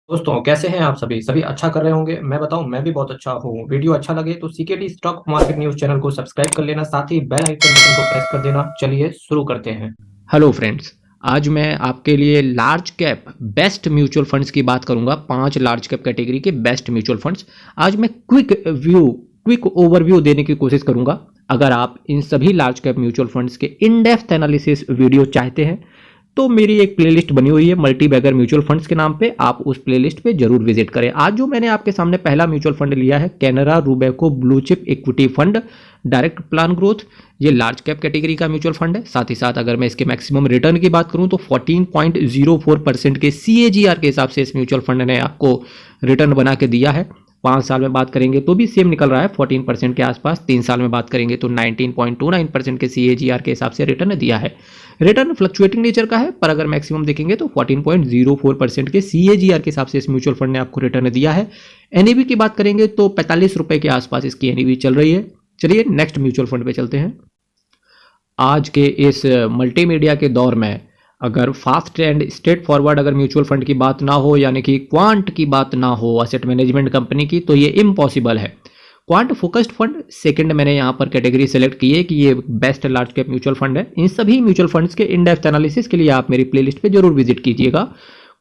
दोस्तों कैसे हैं आप सभी सभी अच्छा कर रहे होंगे। मैं बताऊं, मैं भी बहुत अच्छा हूं। वीडियो अच्छा लगे तो CKD stock market news channel को सब्सक्राइब कर लेना, साथ ही बेल आइकन बटन को प्रेस कर देना। चलिए शुरू करते हैं। Hello friends. आज मैं आपके लिए large cap best mutual funds की बात करूंगा। 5 लार्ज कैप कैटेगरी के बेस्ट म्यूचुअल फंड्स आज मैं क्विक ओवरव्यू देने की कोशिश करूंगा। अगर आप इन सभी लार्ज कैप म्यूचुअल फंड्स के इन डेप्थ एनालिसिस वीडियो चाहते हैं तो मेरी एक प्लेलिस्ट बनी हुई है मल्टी बैगर म्यूचुअल फंड्स के नाम पे, आप उस प्लेलिस्ट पे जरूर विजिट करें। आज जो मैंने आपके सामने पहला म्यूचुअल फंड लिया है Canara Robeco blue chip equity fund direct plan growth. ये लार्ज कैप कैटेगरी का म्यूचुअल फंड है। साथ ही साथ अगर मैं इसके मैक्सिमम रिटर्न की बात करूं तो 14.04% के CAGR के हिसाब से इस म्यूचुअल फंड ने आपको रिटर्न बना के दिया है। 5 साल में बात करेंगे तो भी सेम निकल रहा है 14% के आसपास। 3 साल में बात करेंगे तो 19.29% के CAGR के हिसाब से रिटर्न दिया है। रिटर्न फ्लक्चुएटिंग नेचर का है, पर अगर मैक्सिमम देखेंगे तो 14.04% के CAGR के हिसाब से इस म्यूचुअल फंड ने आपको रिटर्न दिया है। NAV की बात करेंगे तो 45 रुपए के आसपास इसकी NAV चल रही है। चलिए नेक्स्ट म्यूचुअल फंड पे चलते हैं। आज के इस मल्टीमीडिया के दौर में अगर फास्ट एंड स्ट्रेट फॉरवर्ड अगर म्यूचुअल फंड की बात ना हो, यानी कि क्वांट की बात ना हो असेट मैनेजमेंट कंपनी की, तो ये इम्पॉसिबल है। क्वांट फोकस्ड फंड सेकंड मैंने यहाँ पर कैटेगरी सेलेक्ट की है कि ये best large cap mutual fund है। इन सभी म्यूचुअल फंड्स के इन डेप्थ एनालिसिस के लिए आप मेरी प्लेलिस्ट पे जरूर विजिट कीजिएगा।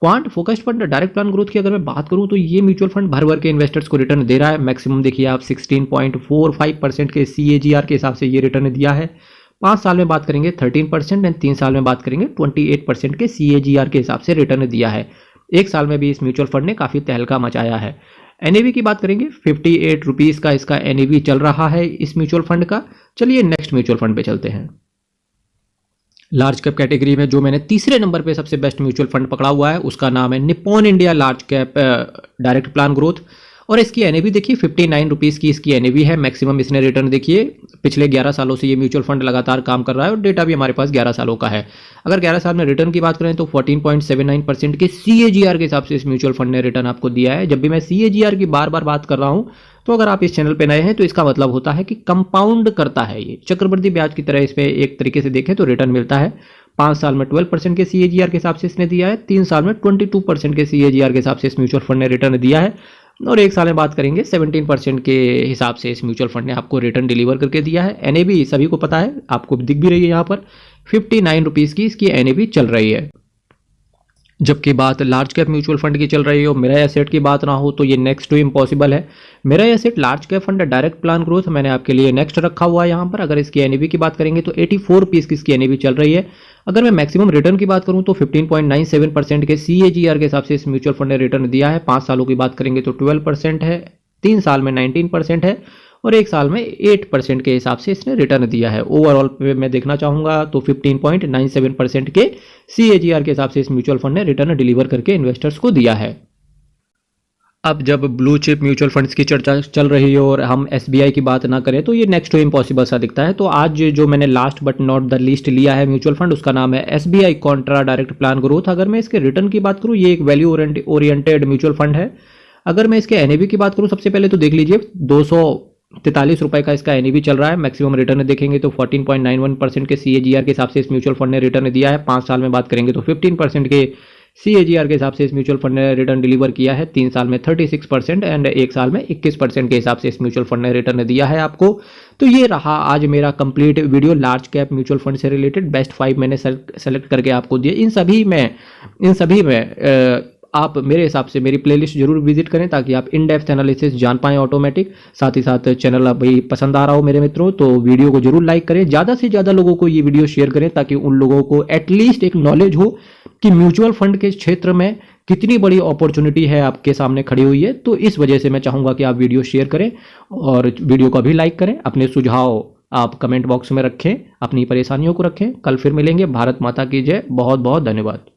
Quant focused fund direct plan growth की अगर मैं बात करूं तो ये म्यूचुअल फंड भर भर के इन्वेस्टर्स को रिटर्न दे रहा है। मैक्सिमम देखिए आप 16.45% के CAGR के हिसाब से ये रिटर्न दिया है। 5 साल में बात करेंगे 13% एंड 3 साल में बात करेंगे 28% के CAGR के हिसाब से रिटर्न दिया है। 1 साल में भी इस म्यूचुअल फंड ने काफ़ी तहलका मचाया है। NAV की बात करेंगे 58 रुपीज़ का इसका NAV चल रहा है इस म्यूचुअल फंड का। चलिए नेक्स्ट म्यूचुअल फंड पे चलते हैं। लार्ज कैप कैटेगरी में जो मैंने तीसरे नंबर पे सबसे बेस्ट म्यूचुअल फंड पकड़ा हुआ है उसका नाम है Nippon India large cap direct plan growth, और इसकी NAV देखिए 59 रुपीज़ की इसकी NAV है। मैक्सिमम इसने रिटर्न देखिए पिछले 11 सालों से ये म्यूचुअल फंड लगातार काम कर रहा है और डेटा भी हमारे पास 11 सालों का है। अगर 11 साल में रिटर्न की बात करें तो 14.79% के CAGR के हिसाब से इस म्यूचुअल फंड ने रिटर्न आपको दिया है। जब भी मैं CAGR की बार बार बात कर रहा हूँ तो अगर आप इस चैनल पे नए हैं तो इसका मतलब होता है कि कंपाउंड करता है, ये चक्रवृद्धि ब्याज की तरह इस पे एक तरीके से देखें तो रिटर्न मिलता है। 5 साल में 12% के CAGR के हिसाब से इसने दिया है। 3 साल में 22% के CAGR के हिसाब से इस म्यूचुअल फंड ने रिटर्न दिया है, और 1 साल में बात करेंगे 17% के हिसाब से इस म्यूचुअल फंड ने आपको रिटर्न डिलीवर करके दिया है। NAV सभी को पता है, आपको दिख भी रही है यहाँ पर 59 रुपीज़ की इसकी NAV चल रही है। जबकि बात लार्ज कैप म्यूचुअल फंड की चल रही हो, मेरा एसेट की बात ना हो, तो ये नेक्स्ट टू इम्पॉसिबल है। मेरा asset large cap fund direct plan growth मैंने आपके लिए नेक्स्ट रखा हुआ है यहाँ पर। अगर इसकी NAV की बात करेंगे तो 84 रुपीज़ की इसकी NAV चल रही है। अगर मैं मैक्सिमम रिटर्न की बात करूँ तो 15.97% के CAGR के हिसाब से इस म्यूचुअल फंड ने रिटर्न दिया है। 5 सालों की बात करेंगे तो 12% है, 3 साल में 19% है, और 1 साल में 8% के हिसाब से इसने रिटर्न दिया है। ओवरऑल पे मैं देखना चाहूँगा तो 15.97% के CAGR के हिसाब से इस म्यूचुअल फंड ने रिटर्न डिलीवर करके इन्वेस्टर्स को दिया है। अब जब ब्लू चिप म्यूचुअल फंड्स की चर्चा चल रही हो और हम SBI की बात ना करें तो ये नेक्स्ट टू इम्पॉसिबल सा दिखता है। तो आज जो मैंने last but not the least लिया है म्यूचुअल फंड, उसका नाम है SBI Contra direct plan growth. अगर मैं इसके रिटर्न की बात करूँ, ये एक वैल्यू ओरिएंटेड म्यूचुअल फंड है। अगर मैं इसके NAV की बात करूँ, सबसे पहले तो देख लीजिए 243 रुपए का इसका NAV चल रहा है। मैक्सिमम रिटर्न देखेंगे तो 14.91% के CAGR के हिसाब से इस म्यूचुअल फंड ने रिटर्न दिया है। 5 साल में बात करेंगे तो 15% के CAGR के हिसाब से इस म्यूचुअल फंड ने रिटर्न डिलीवर किया है। 3 साल में 36% एंड 1 साल में 21% के हिसाब से इस म्यूचुअल फंड ने रिटर्न दिया है आपको। तो ये रहा आज मेरा complete video large cap mutual fund से रिलेटेड। बेस्ट 5 मैंने सेलेक्ट करके आपको दिए। इन सभी में आप मेरे हिसाब से मेरी प्लेलिस्ट जरूर विजिट करें ताकि आप इन डेप्थ एनालिसिस जान पाएं ऑटोमेटिक। साथ ही साथ चैनल अभी पसंद आ रहा हो मेरे मित्रों तो वीडियो को जरूर लाइक करें, ज़्यादा से ज़्यादा लोगों को ये वीडियो शेयर करें ताकि उन लोगों को एटलीस्ट एक नॉलेज हो कि म्यूचुअल फंड के क्षेत्र में कितनी बड़ी अपॉर्चुनिटी है आपके सामने खड़ी हुई है। तो इस वजह से मैं चाहूँगा कि आप वीडियो शेयर करें और वीडियो को भी लाइक करें। अपने सुझाव आप कमेंट बॉक्स में रखें, अपनी परेशानियों को रखें। कल फिर मिलेंगे। भारत माता की जय। बहुत बहुत धन्यवाद।